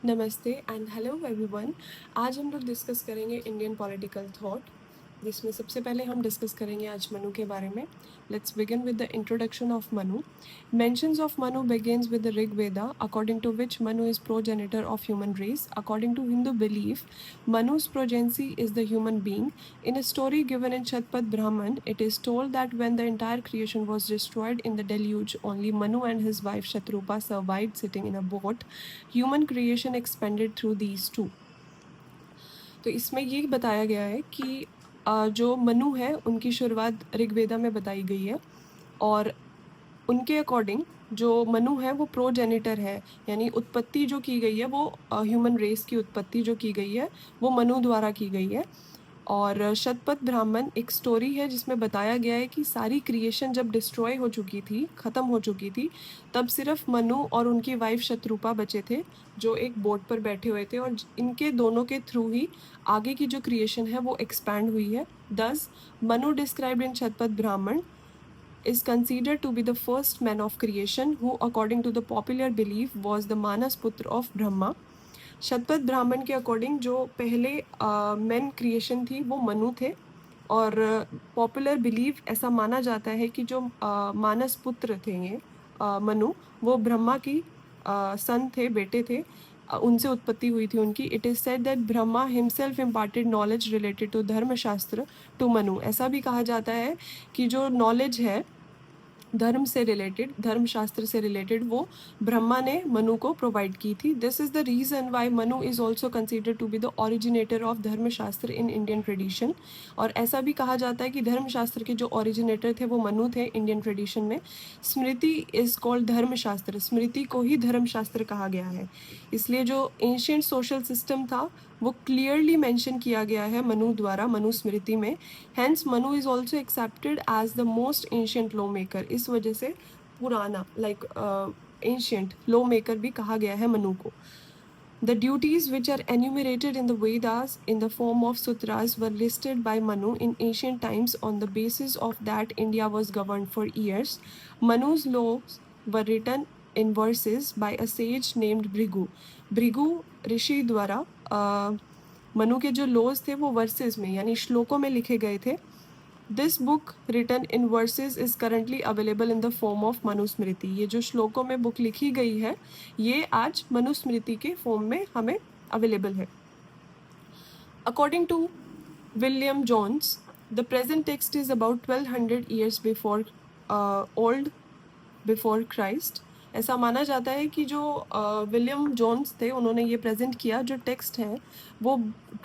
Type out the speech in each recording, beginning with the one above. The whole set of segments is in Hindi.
नमस्ते एंड हेलो एवरीवन। आज हम लोग डिस्कस करेंगे इंडियन पॉलिटिकल थॉट, जिसमें सबसे पहले हम डिस्कस करेंगे आज मनु के बारे में। Let's begin with the introduction of Manu. Mentions of Manu begins with the Rig Veda, according to which Manu is progenitor of human race. According to Hindu belief, Manu's progeny is the human being. In a story given in Shatpat Brahman, it is told that when the entire creation was destroyed in the deluge, only Manu and his wife Shatrupa survived sitting in a boat. Human creation expanded through these two. तो इसमें ये बताया गया है कि जो मनु है उनकी शुरुआत ऋग्वेदा में बताई गई है, और उनके अकॉर्डिंग जो मनु है वो प्रोजेनिटर है, यानी उत्पत्ति जो की गई है वो ह्यूमन रेस की उत्पत्ति जो की गई है वो मनु द्वारा की गई है। और शतपथ ब्राह्मण एक स्टोरी है जिसमें बताया गया है कि सारी क्रिएशन जब डिस्ट्रॉय हो चुकी थी, ख़त्म हो चुकी थी, तब सिर्फ मनु और उनकी वाइफ शत्रुपा बचे थे जो एक बोट पर बैठे हुए थे, और इनके दोनों के थ्रू ही आगे की जो क्रिएशन है वो एक्सपैंड हुई है। दस Manu described in Shatapatha Brahmana is considered to be the first man of creation, who according to the popular belief was the Manas Putra of Brahma. Shatapatha Brahmana के अकॉर्डिंग जो पहले मैन क्रिएशन थी वो मनु थे, और पॉपुलर बिलीव ऐसा माना जाता है कि जो मानस पुत्र थे ये मनु, वो ब्रह्मा की सन थे, बेटे थे, उनसे उत्पत्ति हुई थी उनकी। It is said that Brahma himself imparted knowledge related to Dharmashastra to Manu. ऐसा भी कहा जाता है कि जो नॉलेज है धर्म से रिलेटेड, धर्मशास्त्र से रिलेटेड, वो ब्रह्मा ने मनु को प्रोवाइड की थी। This is the reason why Manu is also considered to be the originator of Dharmashastra in Indian tradition. और ऐसा भी कहा जाता है कि धर्मशास्त्र के जो ओरिजिनेटर थे वो मनु थे इंडियन ट्रेडिशन में। स्मृति इज़ कॉल्ड धर्मशास्त्र, स्मृति को ही धर्मशास्त्र कहा गया है। इसलिए जो एंशियंट सोशल सिस्टम था वो क्लियरली मेंशन किया गया है मनु द्वारा, मनु स्मृति में। Hence Manu is also accepted as the most ancient law maker. इस वजह से पुराना एंशियंट लॉ मेकर भी कहा गया है मनु को। The duties which are enumerated in the Vedas in the form of sutras were listed by Manu in ancient times on the basis of that India was governed for years. Manu's laws were written in verses by a sage named Bhrigu. Bhrigu ऋषि द्वारा मनु के जो लॉज थे वो वर्सेस में यानी श्लोकों में लिखे गए थे। This book written in verses is currently available in the form of Manusmriti. ये जो श्लोकों में बुक लिखी गई है ये आज मनुस्मृति के फॉर्म में हमें अवेलेबल है। According to William Jones, the present text is about 1200 years before old before Christ. ऐसा माना जाता है कि जो विलियम जोन्स थे उन्होंने ये प्रेजेंट किया, जो टेक्स्ट है वो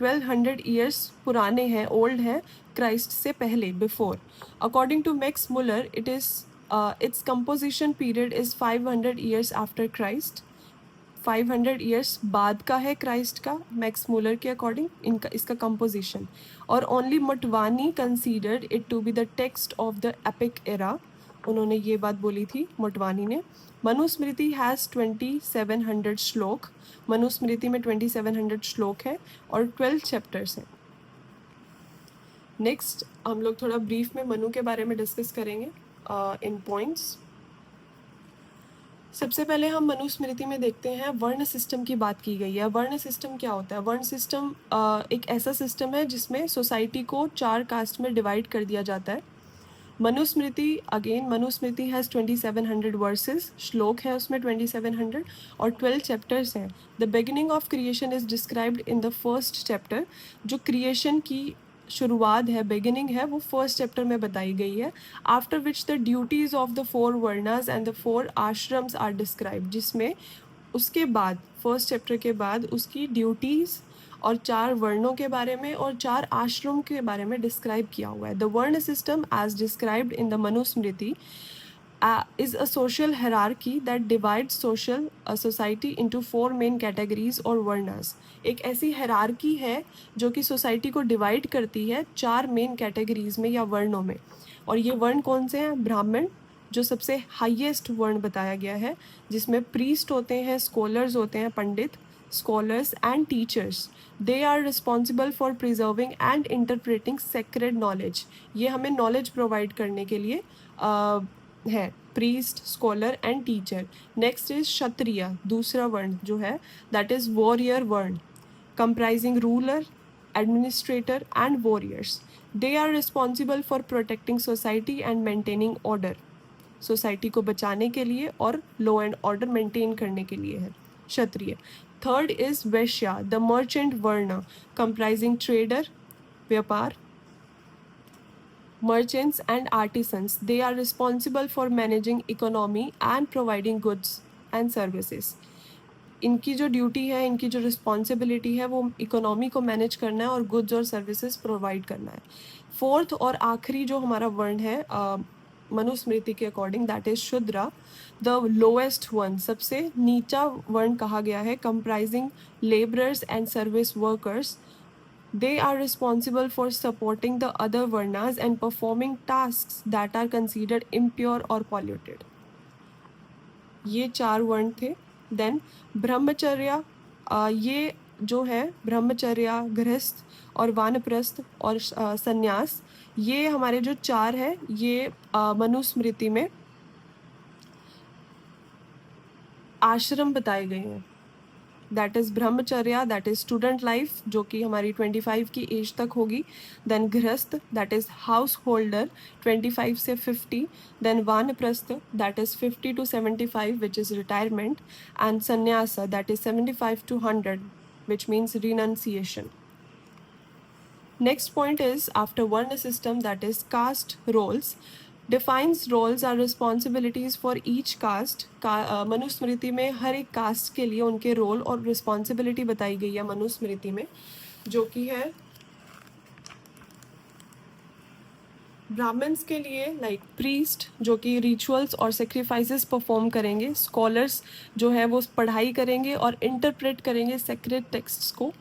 1200 ईयर्स पुराने हैं, ओल्ड हैं, क्राइस्ट से पहले, before. According to Max Muller it is its composition period is 500 years after Christ. 500 years बाद का है क्राइस्ट का, मैक्स मुलर के अकॉर्डिंग इनका इसका कंपोजिशन। और only Motwani considered it to be the text of the epic era. उन्होंने ये बात बोली थी मोटवानी ने। मनुस्मृति हैज़ 2700 श्लोक। मनुस्मृति में 2700 श्लोक है और 12 चैप्टर्स हैं। नेक्स्ट हम लोग थोड़ा ब्रीफ में मनु के बारे में डिस्कस करेंगे इन पॉइंट्स। सबसे पहले हम मनुस्मृति में देखते हैं वर्ण सिस्टम की बात की गई है। वर्ण सिस्टम क्या होता है? वर्ण सिस्टम एक ऐसा सिस्टम है जिसमें सोसाइटी को 4 कास्ट में डिवाइड कर दिया जाता है। Manusmriti, again Manusmriti has 2700 versus, श्लोक है उसमें 2700 और 12 चैप्टर्स हैं। The beginning of creation is described in the first chapter. जो क्रिएशन की शुरुआत है, बिगिनिंग है, वो फर्स्ट चैप्टर में बताई गई है। After which the duties of the 4 varnas and the 4 ashrams are described, जिसमें उसके बाद फर्स्ट चैप्टर के बाद उसकी ड्यूटीज़ और 4 वर्णों के बारे में और 4 आश्रम के बारे में डिस्क्राइब किया हुआ है। The varna system as described in the Manusmriti is a social hierarchy that divides society into 4 main categories और वर्णास। एक ऐसी hierarchy है जो कि सोसाइटी को डिवाइड करती है 4 मेन कैटेगरीज में या वर्णों में। और ये वर्ण कौन से हैं? ब्राह्मण जो सबसे हाईएस्ट वर्ण बताया गया है, जिसमें प्रीस्ट होते हैं, स्कॉलर्स होते हैं, पंडित, scholars and teachers. They are responsible for preserving and interpreting sacred knowledge. ये हमें knowledge provide करने के लिए है। priest, scholar and teacher. Next is Kshatriya, दूसरा वर्ण जो है, that is warrior वर्ण, comprising ruler, administrator and warriors. They are responsible for protecting society and maintaining order. Society को बचाने के लिए और लॉ एंड ऑर्डर मेंटेन करने के लिए है क्षत्रिय. थर्ड इज वैश्या, द मर्चेंट वर्ण, कंप्राइजिंग ट्रेडर, व्यापार, merchants and artisans. They are responsible for managing economy and providing goods and services. इनकी जो ड्यूटी है, इनकी जो रिस्पॉन्सिबिलिटी है, वो इकोनॉमी को मैनेज करना है और गुड्स और सर्विसेज प्रोवाइड करना है. फोर्थ और आखिरी जो हमारा वर्ण है मनुस्मृति के according, that is Shudra, the lowest one, सबसे नीचा वर्ण कहा गया है, comprising labourers and service workers. They are responsible for supporting the other varnas and performing tasks that are considered impure or polluted. ये 4 वर्ण थे. देन ब्रह्मचर्य, ये जो है ब्रह्मचर्य, गृहस्थ और वानप्रस्थ और संन्यास, ये हमारे जो 4 है, ये मनुस्मृति में आश्रम बताए गए हैं. That is brahmacharya, that is student life जो कि हमारी 25 की एज तक होगी. देन गृहस्थ, दैट इज़ हाउस होल्डर 25 से 50. Then Vanaprastha, that is 50 to 75 which is retirement. And Sannyasa, that is 75 to 100 which means renunciation. Next point is after Varna system, that is caste roles. Defines roles or responsibilities for each caste. Manusmriti में हर एक कास्ट के लिए उनके रोल और रिस्पॉन्सिबिलिटी बताई गई है मनुस्मृति में, जो कि है ब्राह्मण्स के लिए लाइक प्रीस्ट जो कि रिचुअल्स और सेक्रीफाइसेस परफॉर्म करेंगे. स्कॉलर्स जो है वो पढ़ाई करेंगे और इंटरप्रेट करेंगे सेक्रेड टेक्स्ट्स को.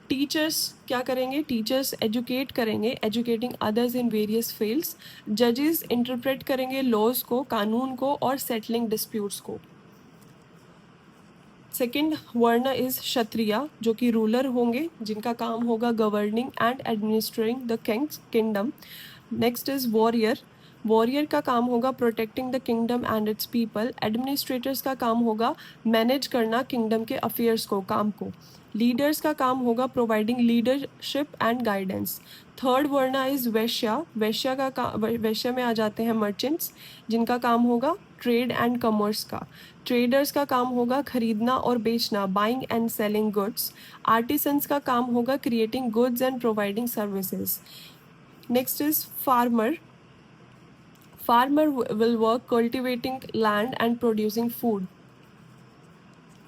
टीचर्स क्या करेंगे? टीचर्स एजुकेट करेंगे, educating others in various fields. जजेस इंटरप्रेट करेंगे लॉज को, कानून को और सेटलिंग डिस्प्यूट्स को. सेकेंड वर्ण इज क्षत्रिया जो कि रूलर होंगे, जिनका काम होगा governing and administering the kingdom. Next is warrior, warrior का काम होगा protecting the kingdom and it's people. Administrators का काम होगा मैनेज करना किंगडम के अफेयर्स को, काम को. लीडर्स का काम होगा providing leadership and guidance. Third वर्ण इज वैश्या, वैश्या में आ जाते हैं मर्चेंट्स, जिनका काम होगा ट्रेड एंड कॉमर्स का. ट्रेडर्स का काम होगा खरीदना और बेचना, buying and selling goods. Artisans का काम होगा creating goods and providing services. Next is farmer. Farmer will work cultivating land and producing food.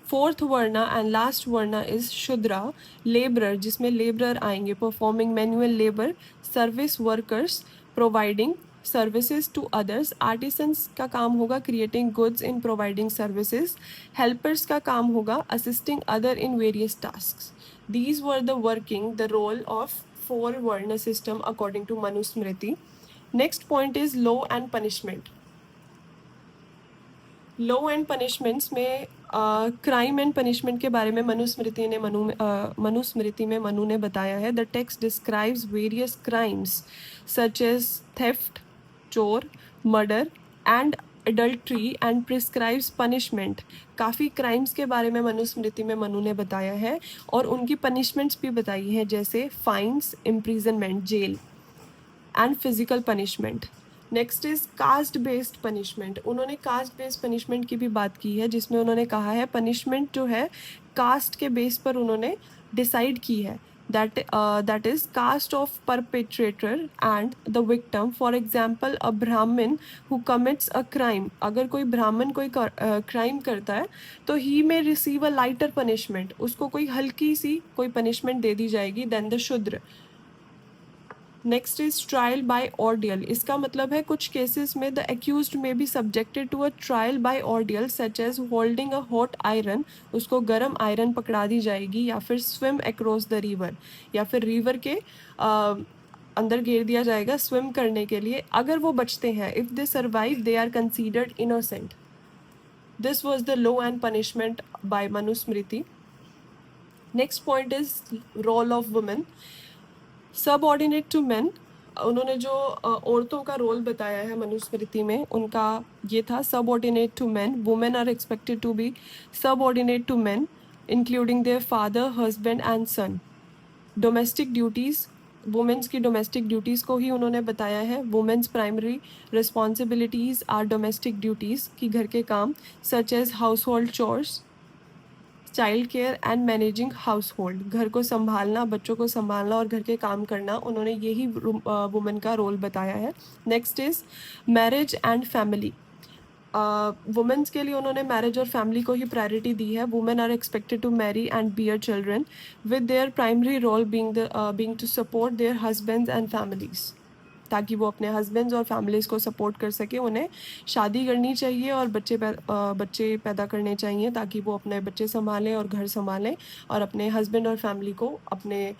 Fourth varna and last varna is Shudra, labourer, जिसमें लेबरर आएंगे performing manual labour. Service workers providing services to others. Artisans का काम होगा creating goods in providing services. Helpers का काम होगा assisting other in various tasks. These were the working the role of 4 varna system according to Manusmriti. Next point is law and punishment. Law and punishments में क्राइम एंड पनिशमेंट के बारे में मनुस्मृति में मनु ने बताया है. The text describes various crimes such as theft, चोर, murder and adultery and prescribes punishment. काफ़ी क्राइम्स के बारे में मनुस्मृति में मनु ने बताया है और उनकी पनिशमेंट्स भी बताई है, जैसे fines, imprisonment, jail and physical punishment. Next is caste based punishment. उन्होंने कास्ट बेस्ड पनिशमेंट की भी बात की है, जिसमें उन्होंने कहा है पनिशमेंट जो है कास्ट के बेस पर उन्होंने डिसाइड की है. That is caste of perpetrator and the victim. For example a Brahmin who commits a crime, अगर कोई ब्राह्मण कोई क्राइम करता है तो he may receive a lighter punishment, उसको कोई हल्की सी कोई पनिशमेंट दे दी जाएगी then the Shudra. Next is trial by ordeal. इसका मतलब है कुछ केसेस में the accused may be subjected to a trial by ordeal such as holding a hot iron, उसको गर्म आयरन पकड़ा दी जाएगी, या फिर स्विम अक्रॉस द रिवर, या फिर रिवर के अंदर घेर दिया जाएगा स्विम करने के लिए. अगर वो बचते हैं, if they survive they are considered innocent. This was the law and punishment by Manusmriti. Next point is role of women. Subordinate to men, उन्होंने जो औरतों का रोल बताया है मनुस्मृति में, उनका ये था subordinate to men, women are expected to be subordinate to men including their father, husband and son. Domestic duties, women's की डोमेस्टिक ड्यूटीज़ को ही उन्होंने बताया है। Women's primary responsibilities are domestic duties, की घर के काम, such as household chores, child care and managing household, घर को संभालना, बच्चों को संभालना और घर के काम करना, उन्होंने यही वुमेन का रोल बताया है। Next is marriage and family. Women's के लिए उन्होंने मैरिज और फैमिली को ही प्रायोरिटी दी है। Women are expected to marry and bear children with their primary role being to support their husbands and families, ताकि वो अपने हस्बैंड्स और फैमिलीज़ को सपोर्ट कर सके। उन्हें शादी करनी चाहिए और बच्चे पैदा करने चाहिए ताकि वो अपने बच्चे संभालें और घर संभालें और अपने हस्बैंड और फैमिली को अपने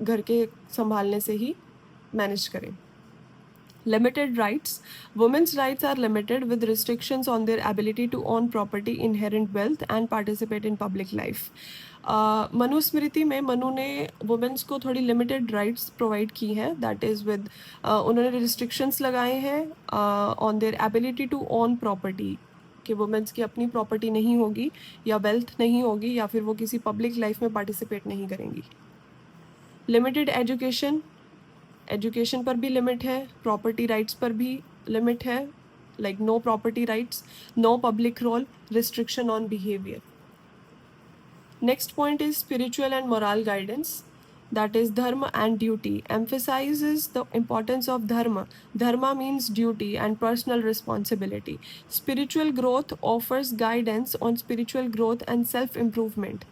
घर के संभालने से ही मैनेज करें। Limited rights. Women's rights are limited with restrictions on their ability to own property, inherent wealth and participate in public life. Manusmriti में मनु ने वुमेन्स को थोड़ी लिमिटेड राइट्स प्रोवाइड की हैं, दैट इज़ विद उन्होंने रिस्ट्रिक्शंस लगाए हैं on their ability to own property, कि वुमेन्स की अपनी प्रॉपर्टी नहीं होगी या वेल्थ नहीं होगी या फिर वो किसी पब्लिक लाइफ में पार्टिसिपेट नहीं करेंगी। लिमिटेड एजुकेशन, एजुकेशन पर भी लिमिट है, प्रॉपर्टी राइट्स पर भी लिमिट है, like no property rights, no public role, restriction on behaviour. Next point is spiritual and moral guidance, that is dharma and duty, emphasizes the importance of dharma. Dharma means duty and personal responsibility. Spiritual growth offers guidance on spiritual growth and self improvement.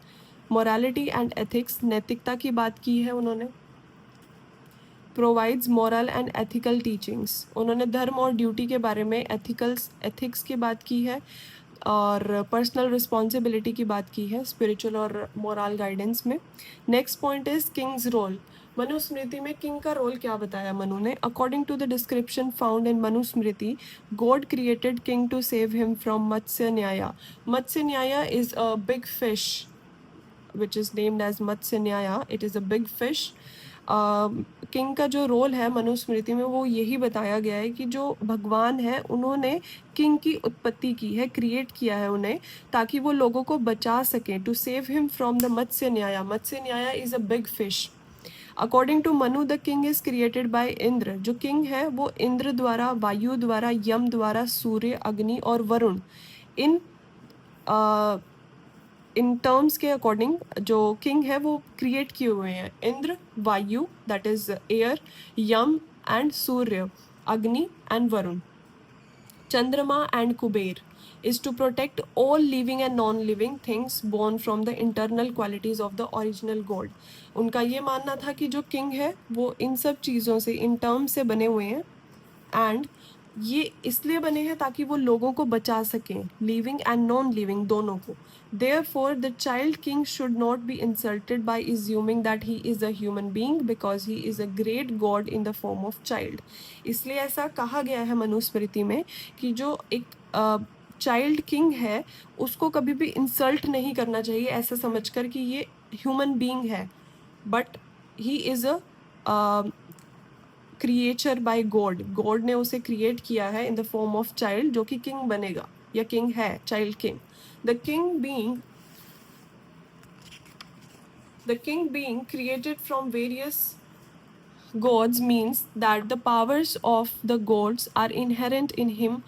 Morality and ethics, नैतिकता की बात की है उन्होंने। Provides moral and ethical teachings, उन्होंने धर्म और ड्यूटी के बारे में एथिक्स की बात की है और पर्सनल रिस्पॉन्सिबिलिटी की बात की है स्पिरिचुअल और मॉरल गाइडेंस में। Next point is king's role. Manusmriti में किंग का रोल क्या बताया मनु ने? According to the description found in Manusmriti, God created king to save him from Matsya Nyaya. Matsya Nyaya is a big fish which is named as Matsya Nyaya, it is a big fish. King का जो रोल है मनुस्मृति में वो यही बताया गया है कि जो भगवान है उन्होंने किंग की उत्पत्ति की है, क्रिएट किया है उन्हें ताकि वो लोगों को बचा सकें, to save him from the Matsya Nyaya. Matsya Nyaya is a big fish. According to Manu the king is created by Indra. जो किंग है वो इंद्र द्वारा, वायु द्वारा, यम द्वारा, सूर्य, अग्नि और वरुण, इन टर्म्स के अकॉर्डिंग जो किंग है वो क्रिएट किए हुए हैं। Indra, Vayu that is air, Yama and Surya, Agni and Varuna, Chandrama and Kubera is to protect all living and non-living things born from the internal qualities of the original god. उनका ये मानना था कि जो किंग है वो इन सब चीज़ों से, इन टर्म्स से बने हुए हैं एंड ये इसलिए बने हैं ताकि वो लोगों को बचा सकें, लिविंग एंड नॉन लिविंग दोनों को। Therefore, the child king should not be insulted by assuming that he is a human being because he is a great god in the form of child. इसलिए ऐसा कहा गया है मनुस्मृति में कि जो एक चाइल्ड किंग है उसको कभी भी इंसल्ट नहीं करना चाहिए ऐसा समझकर कि ये ह्यूमन बीइंग है, but he is a creature by God. God ने उसे क्रिएट किया है in the form of child, जो कि किंग बनेगा या किंग है, child king. The king being created from various gods means that the powers of the gods are inherent in him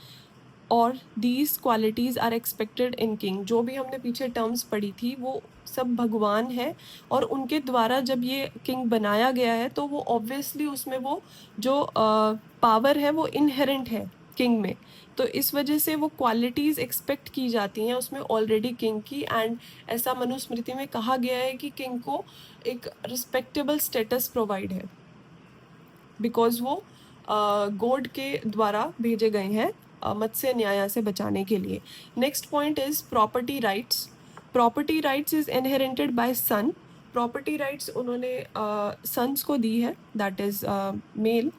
और these qualities are expected in king. जो भी हमने पीछे टर्म्स पढ़ी थी वो सब भगवान है और उनके द्वारा जब ये किंग बनाया गया है तो वो ऑब्वियसली उसमें वो जो पावर है वो इनहेरेंट है किंग में, तो इस वजह से वो क्वालिटीज़ एक्सपेक्ट की जाती हैं उसमें ऑलरेडी किंग की। एंड ऐसा मनुस्मृति में कहा गया है कि किंग को एक रिस्पेक्टेबल स्टेटस प्रोवाइड है बिकॉज वो गॉड के द्वारा भेजे गए हैं मत्स्य न्याया से बचाने के लिए। Next point is property rights. Property rights is inherented by son. Property rights उन्होंने सन्स को दी है, that is male,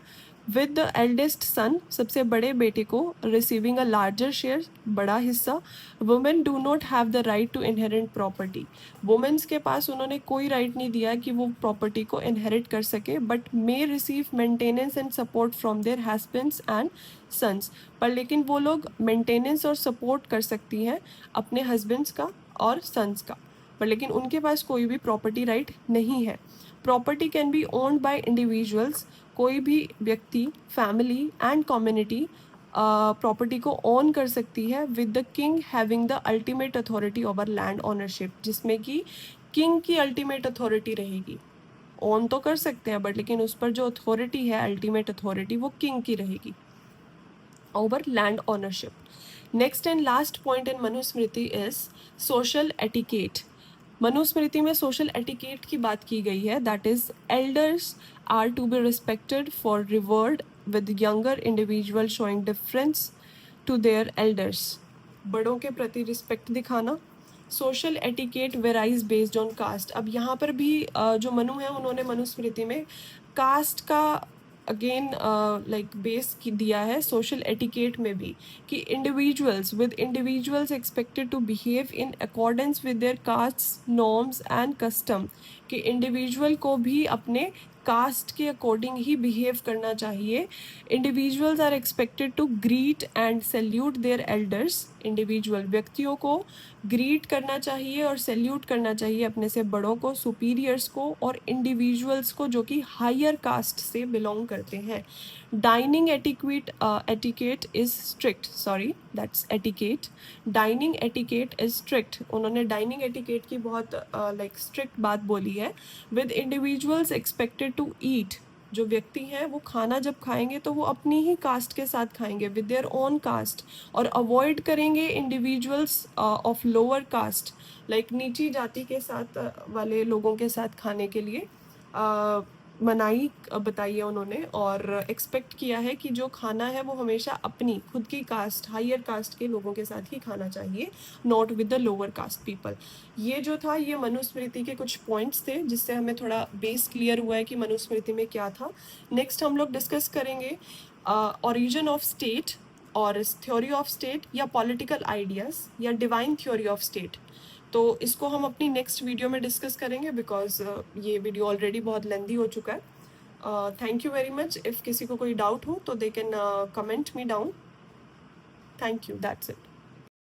with the eldest son, सबसे बड़े बेटे को, रिसीविंग अ लार्जर शेयर, बड़ा हिस्सा। Women do not have the right to inherit property, women's के पास उन्होंने कोई राइट नहीं दिया कि वो प्रॉपर्टी को इनहेरिट कर सके, but may receive maintenance and support from their husbands and sons, पर लेकिन वो लोग मेंटेनेंस और सपोर्ट कर सकती हैं अपने हस्बैंड्स का और सन्स का, पर लेकिन उनके पास कोई भी प्रॉपर्टी राइट नहीं है। Property can be owned by individuals, कोई भी व्यक्ति, फैमिली एंड कम्युनिटी प्रॉपर्टी को ओन कर सकती है, with the king having the ultimate authority over land ownership, जिसमें कि किंग की अल्टीमेट अथॉरिटी रहेगी। ओन तो कर सकते हैं बट लेकिन उस पर जो अथॉरिटी है, अल्टीमेट अथॉरिटी, वो किंग की रहेगी over land ownership. Next and last point in Manusmriti is social etiquette. Manusmriti में सोशल एटिकेट की बात की गई है, that is elders are to be respected for revered with younger individual showing difference to their elders, बड़ों के प्रति रिस्पेक्ट दिखाना। Social etiquette varies based on caste, अब यहाँ पर भी जो मनु है उन्होंने मनुस्मृति में कास्ट का अगेन लाइक बेस दिया है सोशल एटिकेट में भी, कि individuals expected to behave in accordance with their caste norms and custom, कि इंडिविजुअल को भी अपने कास्ट के अकॉर्डिंग ही बिहेव करना चाहिए। Individuals are expected to greet and salute their elders, individual व्यक्तियों को ग्रीट करना चाहिए और सैल्यूट करना चाहिए अपने से बड़ों को, सुपीरियर्स को, और इंडिविजुअल्स को जो कि हायर कास्ट से बिलोंग करते हैं। Dining etiquette is strict, sorry that's etiquette, dining etiquette is strict, उन्होंने डाइनिंग एटिकेट की बहुत लाइक स्ट्रिक्ट बात बोली है। With individuals expected to eat, जो व्यक्ति हैं वो खाना जब खाएंगे तो वो अपनी ही कास्ट के साथ खाएंगे, विद देयर ओन कास्ट, और अवॉइड करेंगे individuals of lower caste, like नीची जाति के साथ वाले लोगों के साथ खाने के लिए मनाही बताई है उन्होंने, और एक्सपेक्ट किया है कि जो खाना है वो हमेशा अपनी खुद की कास्ट, हायर कास्ट के लोगों के साथ ही खाना चाहिए, not with the lower caste people. ये जो था, ये मनुस्मृति के कुछ पॉइंट्स थे जिससे हमें थोड़ा बेस क्लियर हुआ है कि मनुस्मृति में क्या था। नेक्स्ट हम लोग डिस्कस करेंगे ओरिजिन ऑफ स्टेट और थ्योरी ऑफ स्टेट, या पॉलिटिकल आइडियाज़, या डिवाइन थ्योरी ऑफ स्टेट। तो इसको हम अपनी नेक्स्ट वीडियो में डिस्कस करेंगे, बिकॉज ये वीडियो ऑलरेडी बहुत लेंदी हो चुका है। Thank you very much. If किसी को कोई डाउट हो तो they can comment me down. Thank you, that's it.